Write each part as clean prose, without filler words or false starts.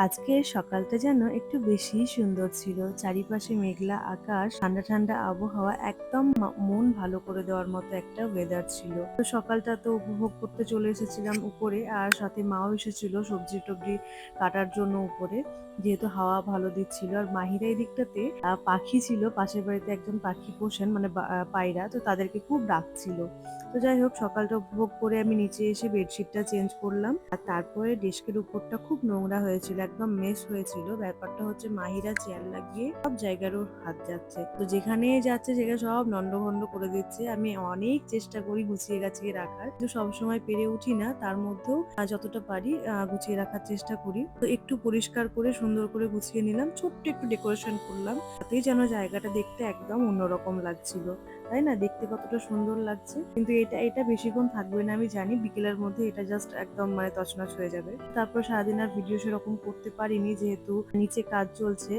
আজকের সকালটা যেন একটু বেশিই সুন্দর ছিল। চারিপাশে মেঘলা আকাশ, ঠান্ডা ঠান্ডা আবহাওয়া, একদম মন ভালো করে দেওয়ার মতো একটা ওয়েদার ছিল। তো সকালটা তো উপভোগ করতে চলে এসেছিলাম উপরে, আর সাথে মাও এসেছিল সবজি টবজি কাটার জন্য উপরে, যেহেতু হাওয়া ভালো দিচ্ছিল। আর মাহিরা এই দিকটাতে পাখি ছিল, পাশের বাড়িতে একজন পাখি পোষেন মানে পায়রা, তো তাদেরকে খুব ডাকছিল। তো যাই হোক, সকালটা উপভোগ করে আমি নিচে এসে বেডশিটটা চেঞ্জ করলাম। আর তারপরে ডেস্কের উপরটা খুব নোংরা হয়েছিল, একদম মেস হয়েছিল। ব্যাপারটা হচ্ছে মাহিরা চেয়ার লাগিয়ে সব জায়গার ওর হাত যাচ্ছে, তো যেখানে যাচ্ছে সেখানে সব নন্ডভন্ড করে দিচ্ছে। আমি অনেক চেষ্টা করি গুছিয়ে গাছিয়ে রাখার, কিন্তু সবসময় পেরে উঠি না। তার মধ্যেও যতটা পারি গুছিয়ে রাখার চেষ্টা করি। তো একটু পরিষ্কার করে সুন্দর করে গুছিয়ে নিলাম, ছোট্ট একটু ডেকোরেশন করলাম, তাতেই যেন জায়গাটা দেখতে একদম অন্যরকম লাগছিল। তাই না? দেখতে কতটা সুন্দর লাগছে। কিন্তু এটা এটা বেশিক্ষণ থাকবে না আমি জানি, বিকেলের মধ্যে এটা জাস্ট একদম মানে তছনছ হয়ে যাবে। তারপর সারাদিন আর ভিডিও সেরকম করতে পারিনি, যেহেতু নিচে কাজ চলছে।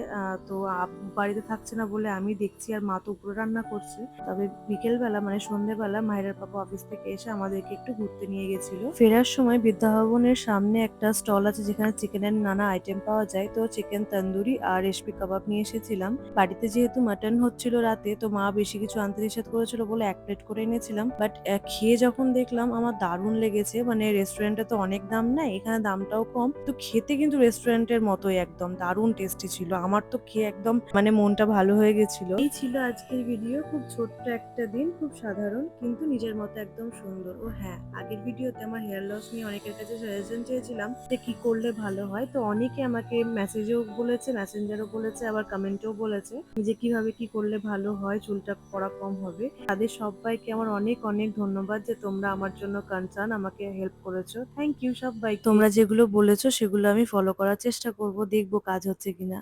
তো আব্বু বাড়িতে থাকছে না বলে আমি দেখছি, আর মা তো উপরে রান্না করছে। তবে বিকেলবেলা মানে সন্ধ্যেবেলা মাহিরার পাপা অফিস থেকে এসে আমাদেরকে একটু ঘুরতে নিয়ে গেছিল। ফেরার সময় বিদ্যাভবনের সামনে একটা স্টল আছে যেখানে চিকেনের নানা আইটেম পাওয়া যায়, তো চিকেন তন্দুরি আর রেশমি কাবাব নিয়ে এসেছিলাম। বাড়িতে যেহেতু মাটন হচ্ছিল রাতে, তো মা বেশি কিছু আনতে নিষেধ করেছিল বলে 1 প্লেট করে এনেছিলাম। বাট খেয়ে যখন দেখলাম আমার দারুণ লেগেছে। মানে রেস্টুরেন্টে তো অনেক দাম নেয়, এখানে দামটাও কম, তো খেতে কিন্তু রেস্টুরেন্টের মতোই একদম দারুণ টেস্টি ছিল। আমার তো খেয়ে একদম মানে মনটা ভালো হয়ে গেছিল। এই ছিল আজকের ভিডিও, খুব ছোট্ট একটা দিন, খুব সাধারণ কিন্তু নিজের মতো একদম সুন্দর। ও হ্যাঁ, আগের ভিডিওতে আমার হেয়ার লস নিয়ে অনেকের কাছে সাজেশন চেয়েছিলাম যে কি করলে ভালো হয়। তো অনেকে আমাকে মেসেজেও বলেছে, মেসেঞ্জারও বলেছে, আবার কমেন্টেও বলেছে যে কিভাবে কি করলে ভালো হয়, চুলটা পড়া কম হবে। তাদের সবাইকে আমার অনেক অনেক ধন্যবাদ যে তোমরা আমার জন্য কনসার্ন, আমাকে হেল্প করেছো। থ্যাংক ইউ সবাই। তোমরা যেগুলো বলেছো সেগুলো আমি ফলো করার চেষ্টা করব, দেখবো কাজ হচ্ছে কিনা।